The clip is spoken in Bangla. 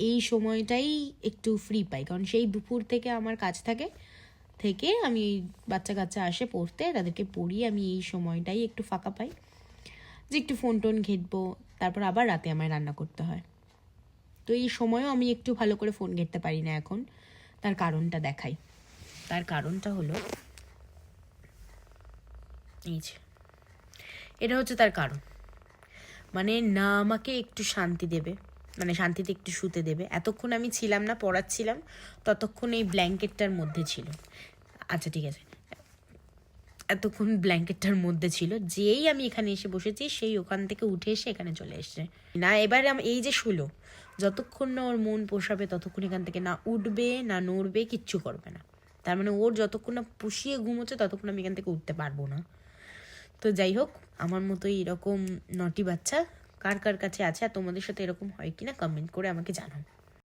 এই সময়টাই একটু ফ্রি পাই, কারণ সেই দুপুর থেকে আমার কাজ থেকে আমি বাচ্চা কাচ্চা আসে পড়তে, তাদেরকে পড়িয়ে আমি এই সময়টাই একটু ফাঁকা পাই যে একটু ফোন টোন ঘেঁটবো, তারপর আবার রাতে আমায় রান্না করতে হয়। তো এই সময়ও আমি একটু ভালো করে ফোন ঘেঁটতে পারি না এখন। তার কারণটা দেখাই। তার কারণটা হলো এই যে, এটা হচ্ছে তার কারণ। মানে না আমাকে একটু শান্তি দেবে, মানে শান্তিতে একটু শুতে দেবে। এতক্ষণ আমি ছিলাম না, পড়াচ্ছিলাম, ততক্ষণ এই ব্ল্যাঙ্কেটটার মধ্যে ছিল। আচ্ছা ঠিক আছে, এতক্ষণ ব্ল্যাঙ্কেটটার মধ্যে ছিল, যেই আমি এখানে এসে বসেছি সেই ওখান থেকে উঠে এসে এখানে চলে এসছে। না এবার এই যে শুলো, যতক্ষণ না ওর মন পোষাবে ততক্ষণ এখান থেকে না উঠবে না নড়বে, কিচ্ছু করবে না। তার মানে ওর যতক্ষণ না পুষিয়ে ঘুমোচ্ছে ততক্ষণ আমি এখান থেকে উঠতে পারবো না। তো যাই হোক, আমার মতোই এরকম নটি বাচ্চা কার কার কাছে আছে, আর তোমাদের সাথে এরকম হয় কিনা কমেন্ট করে আমাকে জানাও।